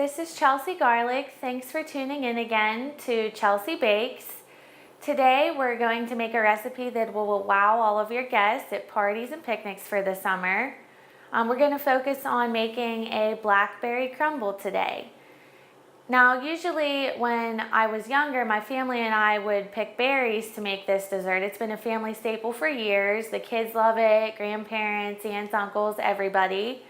This is Chelsea Garlic. Thanks for tuning in again to Chelsea Bakes. Today we're going to make a recipe that will wow all of your guests at parties and picnics for the summer. We're going to focus on making a blackberry crumble today. Now usually when I was younger, my family and I would pick berries to make this dessert. It's been a family staple for years. The kids love it, grandparents, aunts, uncles, everybody.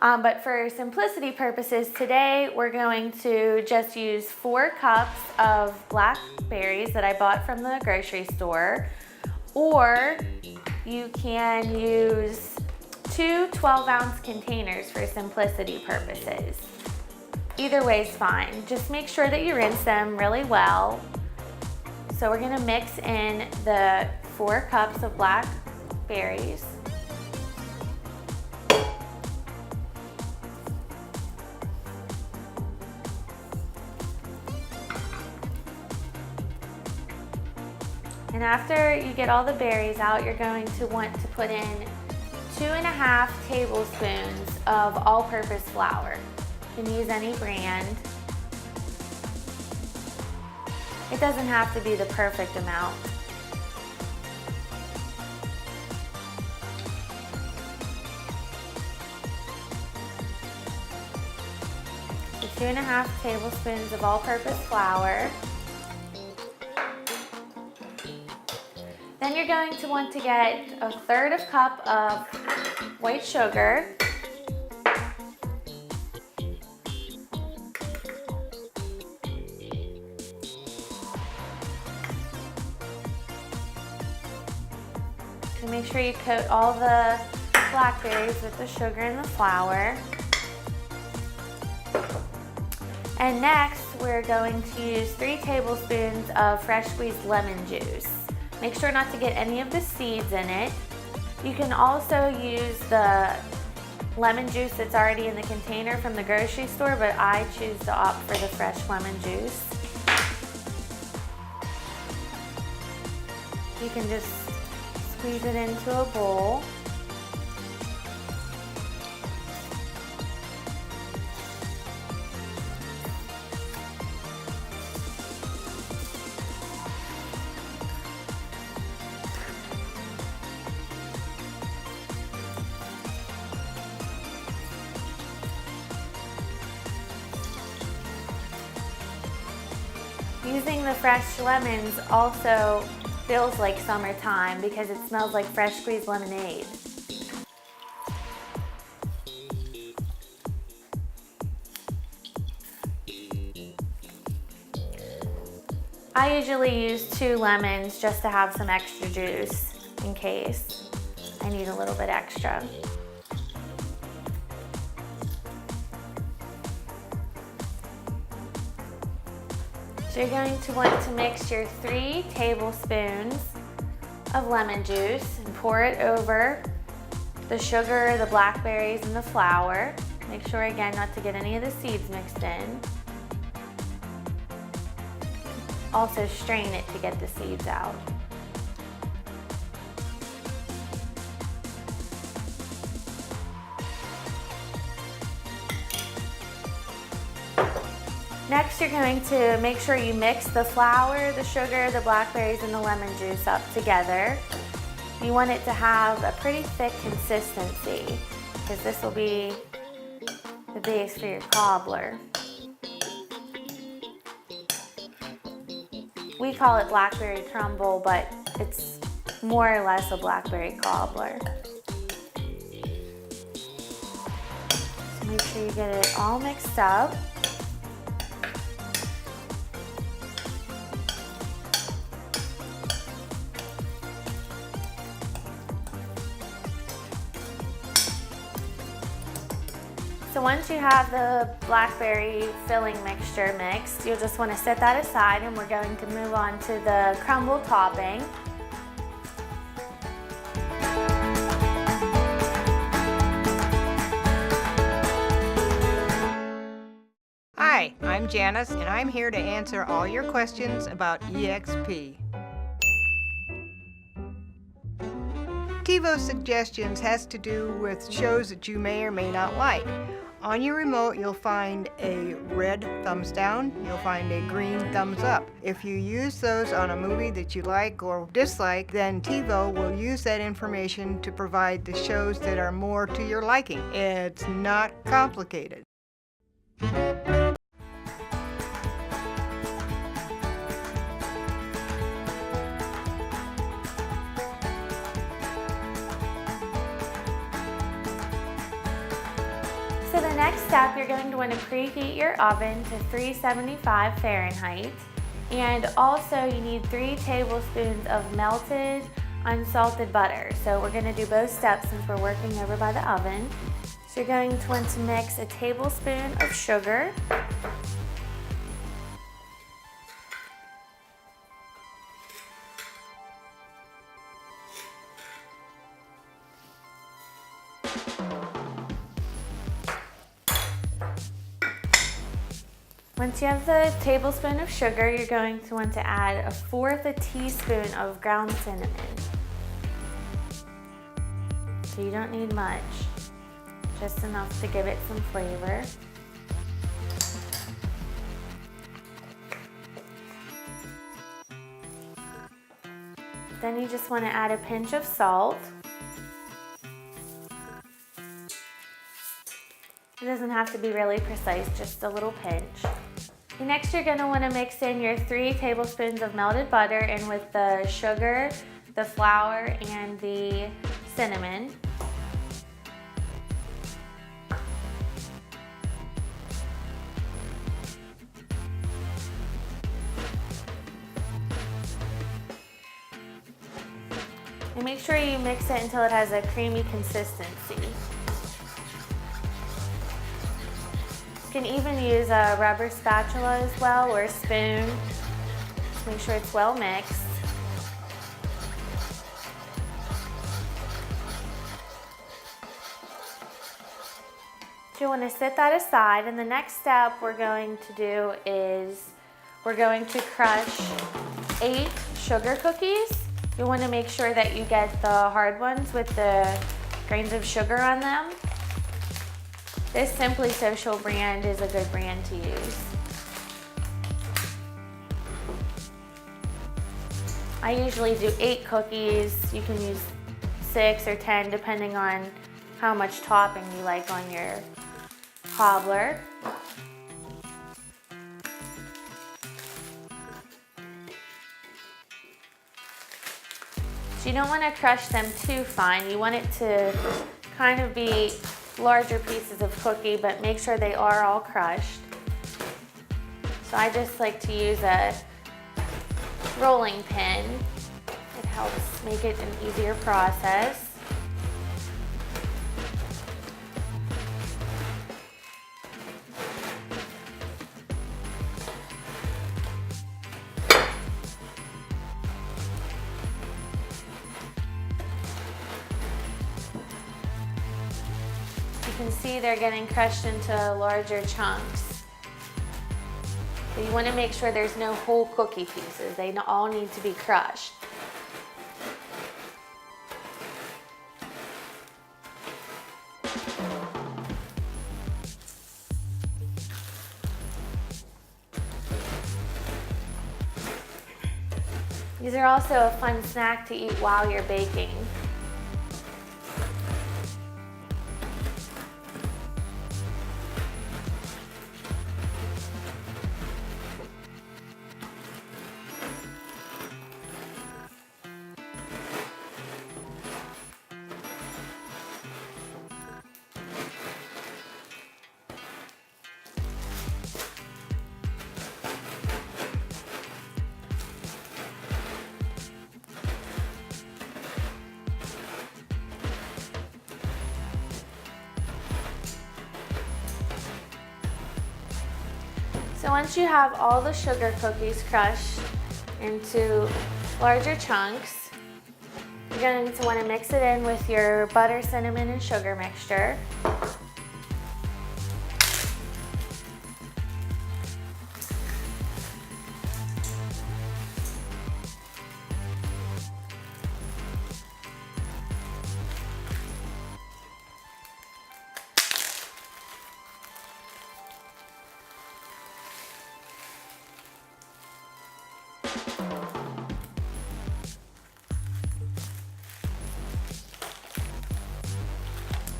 But for simplicity purposes today, we're going to just use 4 cups of blackberries that I bought from the grocery store, or you can use 2 12-ounce containers for simplicity purposes. Either way is fine. Just make sure that you rinse them really well. So we're gonna mix in the 4 cups of blackberries. And after you get all the berries out, you're going to want to put in 2.5 tablespoons of all-purpose flour. You can use any brand. It doesn't have to be the perfect amount. So 2.5 tablespoons of all-purpose flour. Then you're going to want to get 1/3 cup of white sugar. And make sure you coat all the blackberries with the sugar and the flour. And next, we're going to use 3 tablespoons of fresh squeezed lemon juice. Make sure not to get any of the seeds in it. You can also use the lemon juice that's already in the container from the grocery store, but I choose to opt for the fresh lemon juice. You can just squeeze it into a bowl. Using the fresh lemons also feels like summertime because it smells like fresh squeezed lemonade. I usually use 2 lemons just to have some extra juice in case I need a little bit extra. So you're going to want to mix your 3 tablespoons of lemon juice and pour it over the sugar, the blackberries, and the flour. Make sure again not to get any of the seeds mixed in. Also strain it to get the seeds out. Next, you're going to make sure you mix the flour, the sugar, the blackberries, and the lemon juice up together. You want it to have a pretty thick consistency because this will be the base for your cobbler. We call it blackberry crumble, but it's more or less a blackberry cobbler. So make sure you get it all mixed up. So once you have the blackberry filling mixture mixed, you'll just want to set that aside, and we're going to move on to the crumble topping. Hi, I'm Janice, and I'm here to answer all your questions about EXP. TiVo Suggestions has to do with shows that you may or may not like. On your remote, you'll find a red thumbs down, you'll find a green thumbs up. If you use those on a movie that you like or dislike, then TiVo will use that information to provide the shows that are more to your liking. It's not complicated. So the next step, you're going to want to preheat your oven to 375 Fahrenheit. And also you need 3 tablespoons of melted, unsalted butter. So we're going to do both steps since we're working over by the oven. So you're going to want to mix a tablespoon of sugar, once you have the tablespoon of sugar, you're going to want to add 1/4 teaspoon of ground cinnamon. So you don't need much, just enough to give it some flavor. Then you just want to add a pinch of salt. It doesn't have to be really precise, just a little pinch. Next, you're going to want to mix in your 3 tablespoons of melted butter in with the sugar, the flour, and the cinnamon. And make sure you mix it until it has a creamy consistency. You can even use a rubber spatula as well, or a spoon. Just make sure it's well mixed. So you want to set that aside, and the next step we're going to do is we're going to crush 8 sugar cookies. You want to make sure that you get the hard ones with the grains of sugar on them. This Simply Social brand is a good brand to use. I usually do 8 cookies. You can use 6 or 10 depending on how much topping you like on your cobbler. So you don't want to crush them too fine. You want it to kind of be larger pieces of cookie, but make sure they are all crushed. So I just like to use a rolling pin. It helps make it an easier process. You can see they're getting crushed into larger chunks. So you want to make sure there's no whole cookie pieces. They all need to be crushed. These are also a fun snack to eat while you're baking. So once you have all the sugar cookies crushed into larger chunks, you're going to want to mix it in with your butter, cinnamon, and sugar mixture.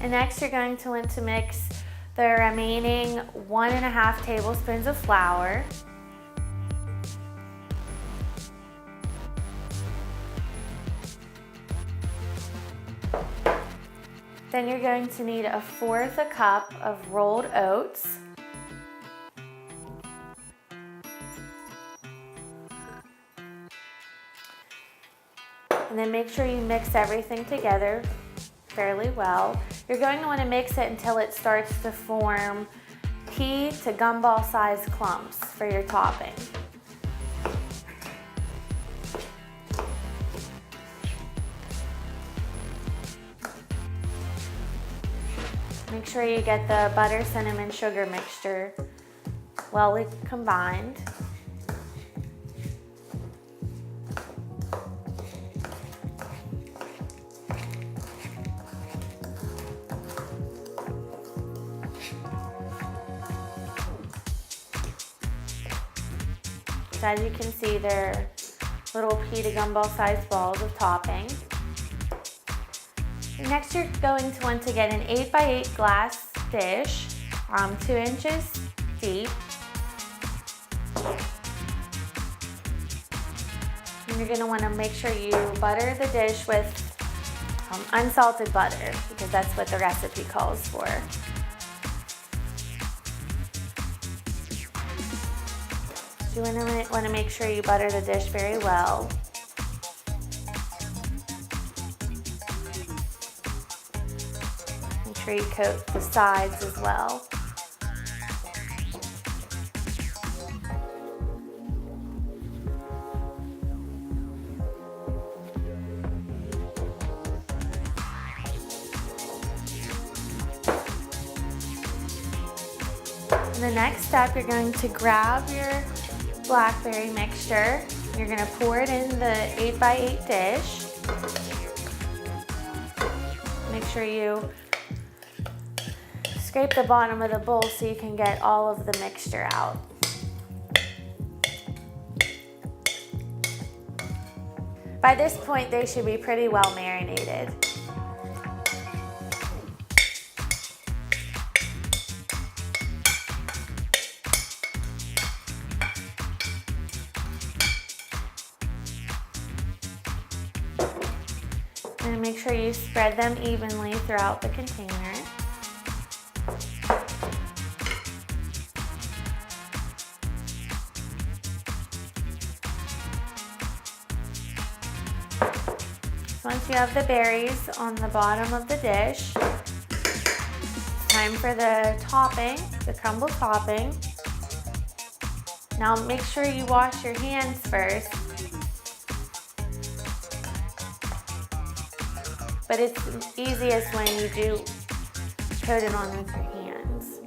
And next you're going to want to mix the remaining 1.5 tablespoons of flour. Then you're going to need 1/4 cup of rolled oats. And then make sure you mix everything together fairly well. You're going to want to mix it until it starts to form pea to gumball sized clumps for your topping. Make sure you get the butter, cinnamon, sugar mixture well combined. So as you can see, they're little pea to gumball sized balls of topping. Next, you're going to want to get an 8x8 glass dish, 2 inches deep. And you're going to want to make sure you butter the dish with unsalted butter, because that's what the recipe calls for. So you want to make sure you butter the dish very well. Make sure you coat the sides as well. In the next step, you're going to grab your blackberry mixture. You're going to pour it in the 8x8 dish. Make sure you scrape the bottom of the bowl so you can get all of the mixture out. By this point, they should be pretty well marinated. And make sure you spread them evenly throughout the container. So once you have the berries on the bottom of the dish, it's time for the topping, the crumble topping. Now make sure you wash your hands first. But it's easiest when you do coat it on with your hands.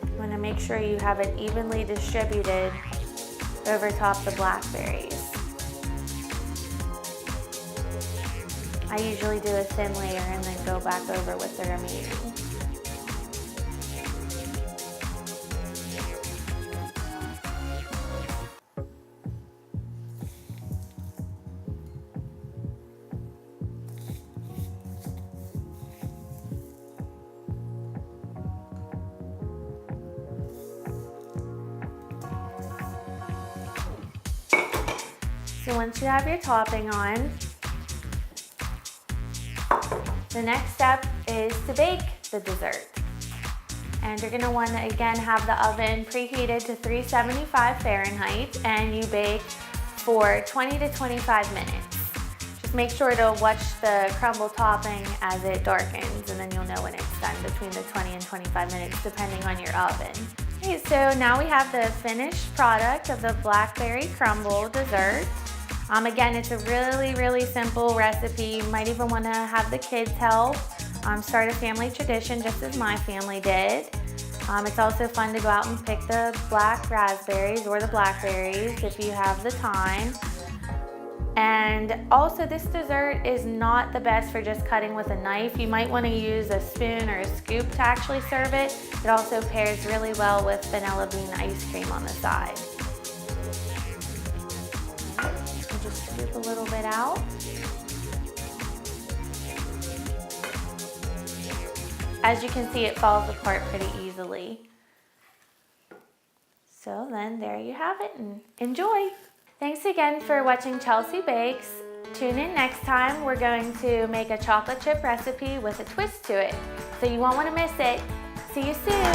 You want to make sure you have it evenly distributed over top the blackberries. I usually do a thin layer and then go back over with the remaining. So once you have your topping on, the next step is to bake the dessert. And you're gonna wanna again have the oven preheated to 375 Fahrenheit and you bake for 20 to 25 minutes. Just make sure to watch the crumble topping as it darkens and then you'll know when it's done, between the 20 and 25 minutes depending on your oven. Okay, so now we have the finished product of the blackberry crumble dessert. Again, it's a really simple recipe. You might even want to have the kids help. Start a family tradition just as my family did. It's also fun to go out and pick the black raspberries or the blackberries if you have the time. And also this dessert is not the best for just cutting with a knife. You might want to use a spoon or a scoop to actually serve it. It also pairs really well with vanilla bean ice cream on the side. Just scoop a little bit out. as you can see, it falls apart pretty easily. So then there you have it, and enjoy. Thanks again for watching Chelsea Bakes. Tune in next time. We're going to make a chocolate chip recipe with a twist to it, so you won't want to miss it. See you soon.